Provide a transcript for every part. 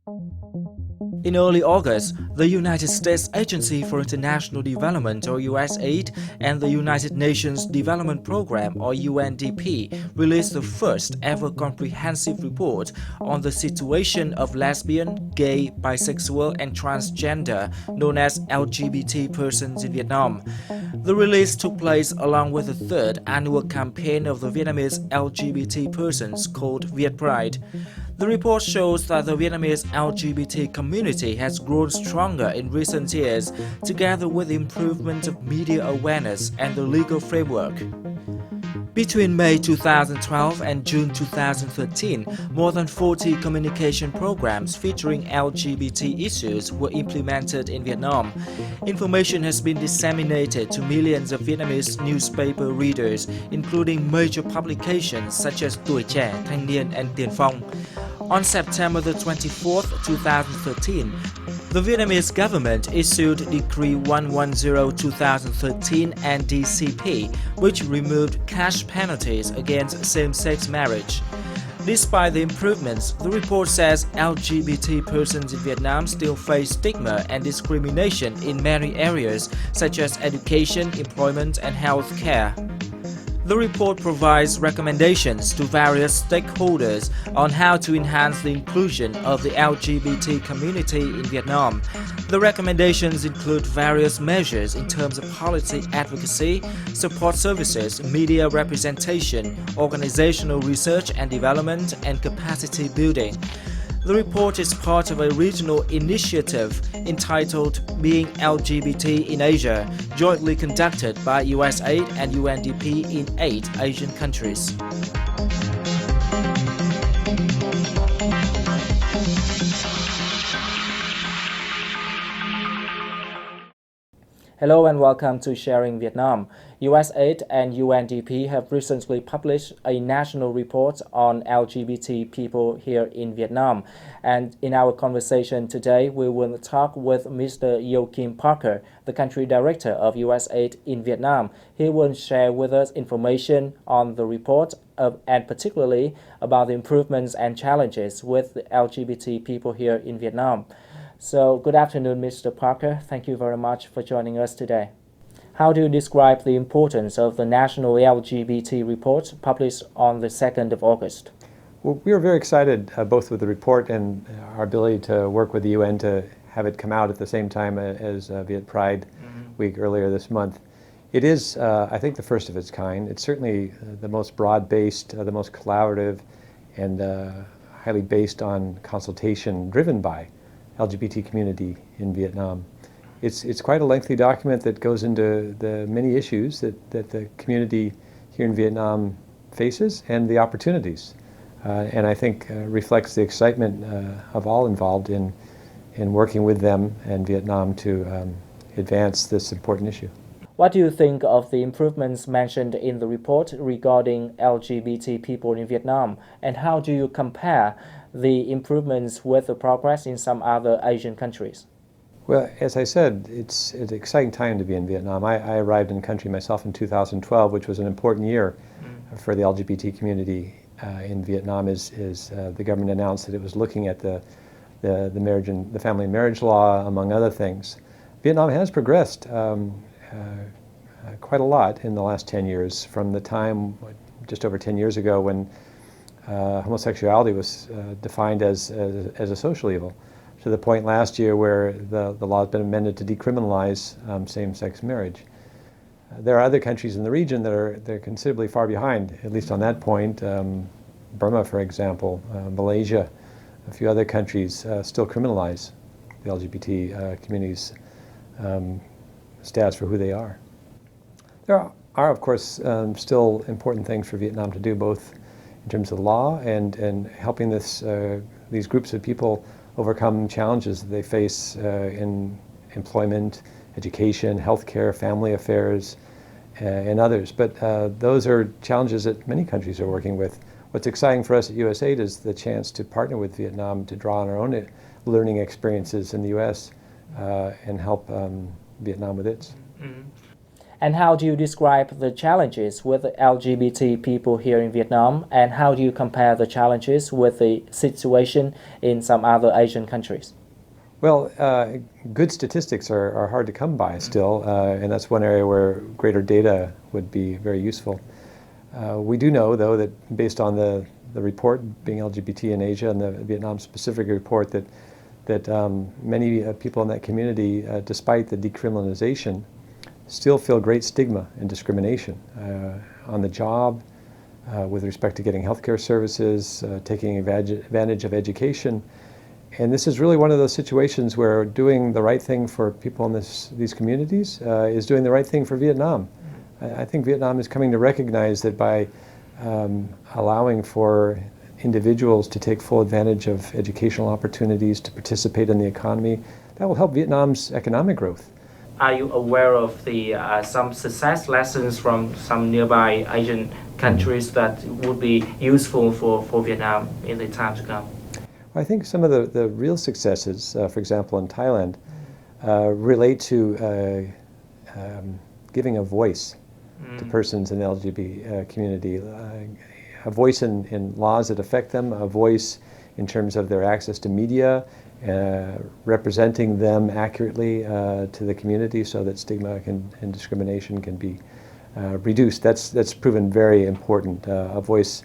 In early August, the United States Agency for International Development, or USAID, and the United Nations Development Programme, or UNDP, released the first ever comprehensive report on the situation of lesbian, gay, bisexual, and transgender, known as LGBT persons in Vietnam. The release took place along with the third annual campaign of the Vietnamese LGBT persons called Viet Pride. The report shows that the Vietnamese LGBT community has grown stronger in recent years, together with the improvement of media awareness and the legal framework. Between May 2012 and June 2013, more than 40 communication programs featuring LGBT issues were implemented in Vietnam. Information has been disseminated to millions of Vietnamese newspaper readers, including major publications such as Tuổi Trẻ, Thanh Niên, and Tiền Phong. On September the 24th, 2013, the Vietnamese government issued Decree 110-2013 NDCP, which removed cash penalties against same-sex marriage. Despite the improvements, the report says LGBT persons in Vietnam still face stigma and discrimination in many areas, such as education, employment, and health care. The report provides recommendations to various stakeholders on how to enhance the inclusion of the LGBT community in Vietnam. The recommendations include various measures in terms of policy advocacy, support services, media representation, organizational research and development, and capacity building. The report is part of a regional initiative entitled Being LGBT in Asia, jointly conducted by USAID and UNDP in 8 Asian countries. Hello and welcome to Sharing Vietnam. USAID and UNDP have recently published a national report on LGBT people here in Vietnam. And in our conversation today, we will talk with Mr. Joachim Parker, the country director of USAID in Vietnam. He will share with us information on the report and particularly about the improvements and challenges with the LGBT people here in Vietnam. So, good afternoon, Mr. Parker. Thank you very much for joining us today. How do you describe the importance of the national LGBT report published on the 2nd of August? Well, we were very excited both with the report and our ability to work with the UN to have it come out at the same time as Viet Pride Week earlier this month. It is, I think, the first of its kind. It's certainly the most broad-based, the most collaborative, and highly based on consultation driven by LGBT community in Vietnam. It's quite a lengthy document that goes into the many issues that the community here in Vietnam faces and the opportunities. And I think reflects the excitement of all involved in working with them and Vietnam to advance this important issue. What do you think of the improvements mentioned in the report regarding LGBT people in Vietnam, and how do you compare the improvements with the progress in some other Asian countries? Well, as I said, it's an exciting time to be in Vietnam. I arrived in the country myself in 2012, which was an important year for the LGBT community in Vietnam, as the government announced that it was looking at the marriage and the family and marriage law, among other things. Vietnam has progressed quite a lot in the last 10 years, from the time just over 10 years ago when homosexuality was defined as a social evil, to the point last year where the law has been amended to decriminalize same-sex marriage. There are other countries in the region they're considerably far behind, at least on that point. Burma, for example, Malaysia, a few other countries still criminalize the LGBT community's status for who they are. There are, of course, still important things for Vietnam to do, both in terms of law and helping these groups of people overcome challenges that they face in employment, education, healthcare, family affairs, and others. But those are challenges that many countries are working with. What's exciting for us at USAID is the chance to partner with Vietnam to draw on our own learning experiences in the U.S. And help Vietnam with its. And how do you describe the challenges with the LGBT people here in Vietnam, and how do you compare the challenges with the situation in some other Asian countries? Well, good statistics are hard to come by still, and that's one area where greater data would be very useful. We do know, though, that based on the report, being LGBT in Asia, and the Vietnam-specific report, that many people in that community, despite the decriminalization, still feel great stigma and discrimination on the job, with respect to getting healthcare services, taking advantage of education. And this is really one of those situations where doing the right thing for people in these communities is doing the right thing for Vietnam. I think Vietnam is coming to recognize that by allowing for individuals to take full advantage of educational opportunities, to participate in the economy, that will help Vietnam's economic growth. Are you aware of the some success lessons from some nearby Asian countries that would be useful for Vietnam in the time to come? I think some of the real successes, for example, in Thailand, relate to giving a voice to persons in the LGBT community, a voice in laws that affect them, a voice in terms of their access to media, representing them accurately to the community so that stigma and discrimination can be reduced. That's proven very important. A voice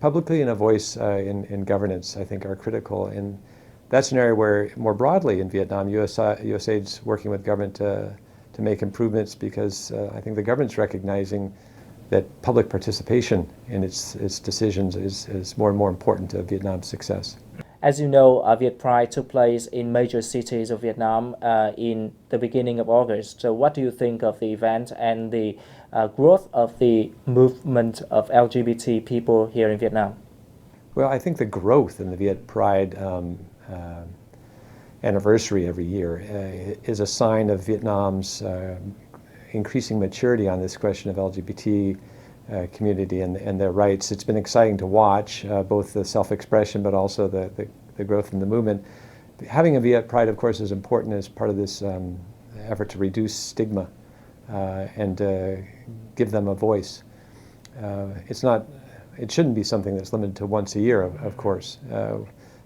publicly and a voice in governance, I think, are critical. And that's an area where, more broadly in Vietnam, Usaid's working with government to make improvements, because I think the government's recognizing that public participation in its decisions is more and more important to Vietnam's success. As you know, Viet Pride took place in major cities of Vietnam in the beginning of August. So what do you think of the event and the growth of the movement of LGBT people here in Vietnam? Well, I think the growth in the Viet Pride anniversary every year is a sign of Vietnam's increasing maturity on this question of LGBT community and their rights. It's been exciting to watch, both the self-expression but also the growth in the movement. Having a Viet Pride, of course, is important as part of this effort to reduce stigma and give them a voice. It shouldn't be something that's limited to once a year, of course.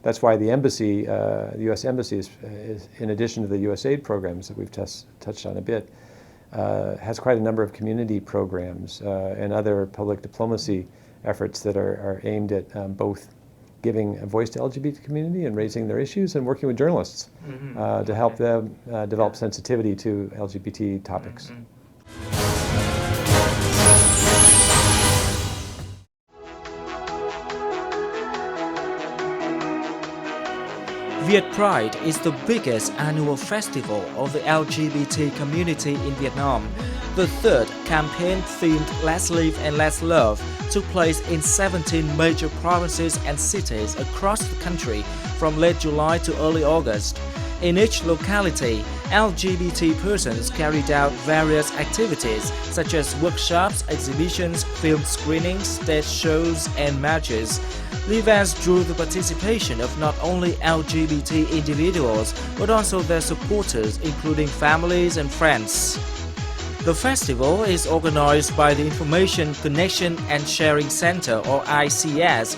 That's why the embassy, the U.S. Embassy, is in addition to the Usaid programs that we've touched on a bit, has quite a number of community programs and other public diplomacy efforts that are aimed at both giving a voice to LGBT community and raising their issues, and working with journalists to help them develop sensitivity to LGBT topics. Viet Pride is the biggest annual festival of the LGBT community in Vietnam. The third campaign themed Let's Live and Let's Love took place in 17 major provinces and cities across the country from late July to early August. In each locality, LGBT persons carried out various activities such as workshops, exhibitions, film screenings, stage shows, and matches. The events drew the participation of not only LGBT individuals but also their supporters, including families and friends. The festival is organized by the Information, Connection and Sharing Center, or ICS,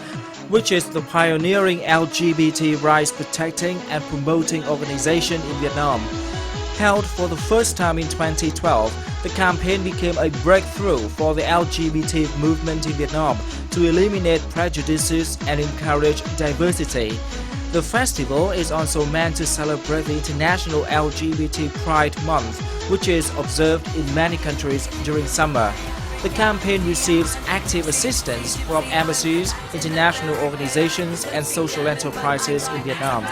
which is the pioneering LGBT rights protecting and promoting organization in Vietnam. Held for the first time in 2012, the campaign became a breakthrough for the LGBT movement in Vietnam to eliminate prejudices and encourage diversity. The festival is also meant to celebrate the International LGBT Pride Month, which is observed in many countries during summer. The campaign receives active assistance from embassies, international organizations, and social enterprises in Vietnam.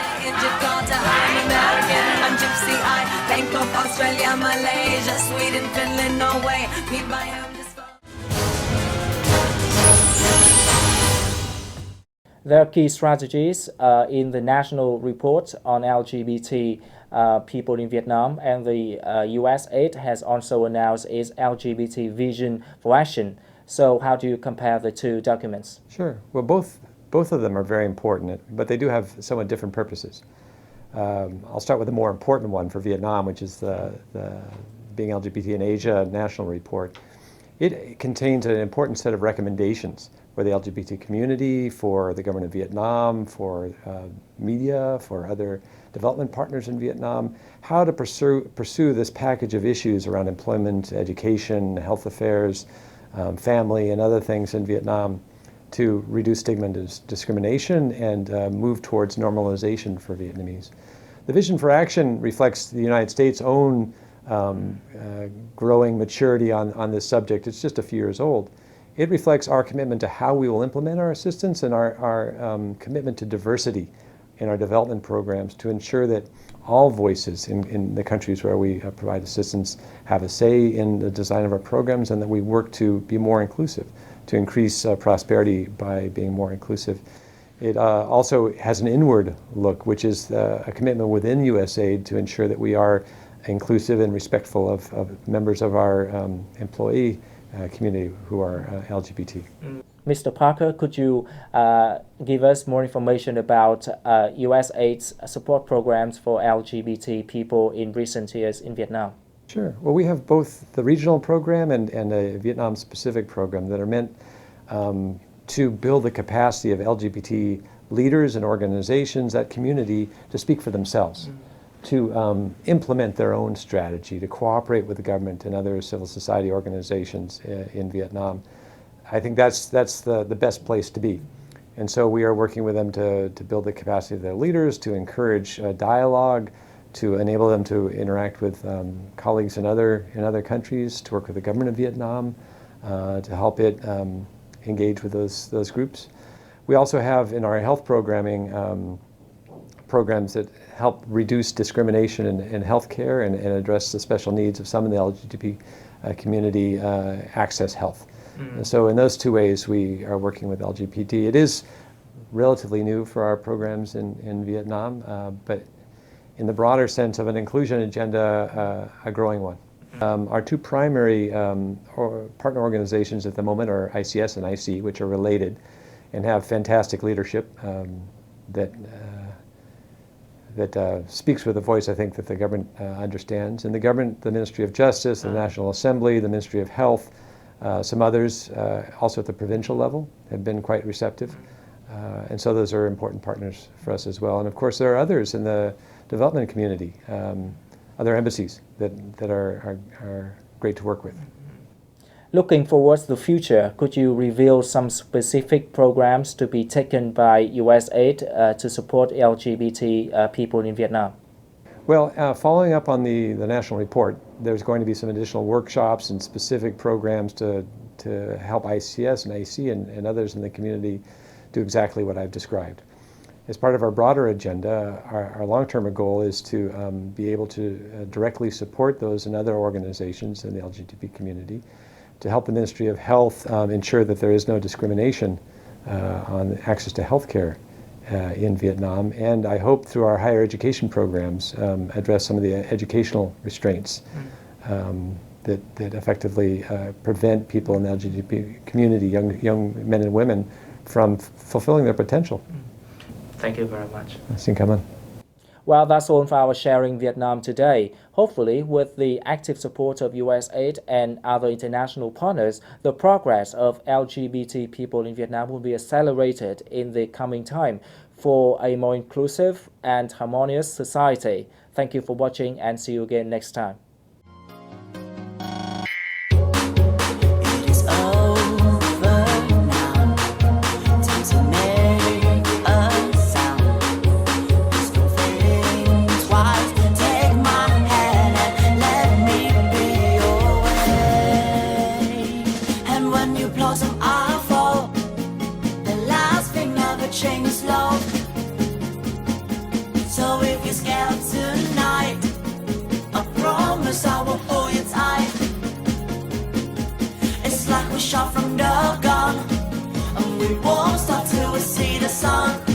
There are key strategies in the national report on LGBT people in Vietnam, and the Usaid has also announced its LGBT vision for action. So how do you compare the two documents? Sure. Well, both of them are very important, but they do have somewhat different purposes. I'll start with the more important one for Vietnam, which is the Being LGBT in Asia national report, it contains an important set of recommendations for the LGBT community, for the government of Vietnam, for media, for other development partners in Vietnam, how to pursue this package of issues around employment, education, health affairs, family, and other things in Vietnam to reduce stigma and discrimination and move towards normalization for Vietnamese. The Vision for Action reflects the United States' own growing maturity on this subject. It's just a few years old. It reflects our commitment to how we will implement our assistance and our commitment to diversity in our development programs to ensure that all voices in the countries where we provide assistance have a say in the design of our programs, and that we work to be more inclusive, to increase prosperity by being more inclusive. It also has an inward look, which is a commitment within Usaid to ensure that we are inclusive and respectful of members of our employee community who are LGBT. Mr. Parker, could you give us more information about USAID's support programs for LGBT people in recent years in Vietnam? Sure. Well, we have both the regional program and a Vietnam-specific program that are meant to build the capacity of LGBT leaders and organizations, that community, to speak for themselves, to implement their own strategy, to cooperate with the government and other civil society organizations in Vietnam. I think that's the best place to be. And so we are working with them to build the capacity of their leaders, to encourage dialogue, to enable them to interact with colleagues in other countries, to work with the government of Vietnam, to help it engage with those groups. We also have in our health programming programs that help reduce discrimination in healthcare and address the special needs of some in the LGBT community, access health. And so in those two ways we are working with LGBT. It is relatively new for our programs in Vietnam, but in the broader sense of an inclusion agenda, a growing one. Our two primary partner organizations at the moment are ICS and IC, which are related and have fantastic leadership that speaks with a voice, I think, that the government understands. And the government, the Ministry of Justice, the National Assembly, the Ministry of Health, some others, also at the provincial level, have been quite receptive. And so those are important partners for us as well. And of course, there are others in the development community, other embassies that are great to work with. Looking towards the future, could you reveal some specific programs to be taken by USAID to support LGBT people in Vietnam? Well, following up on the national report, there's going to be some additional workshops and specific programs to help ICS and IC and others in the community do exactly what I've described. As part of our broader agenda, our long-term goal is to be able to directly support those and other organizations in the LGBT community, to help the Ministry of Health ensure that there is no discrimination on access to health care in Vietnam, and I hope through our higher education programs address some of the educational restraints that effectively prevent people in the LGBT community, young men and women, from fulfilling their potential. Thank you very much. Xin cảm ơn. Well, that's all for our Sharing Vietnam today. Hopefully, with the active support of USAID and other international partners, the progress of LGBT people in Vietnam will be accelerated in the coming time for a more inclusive and harmonious society. Thank you for watching and see you again next time. So if you're scared tonight, I promise I will hold you tight. It's like we shot from the gun, and we won't stop till we see the sun.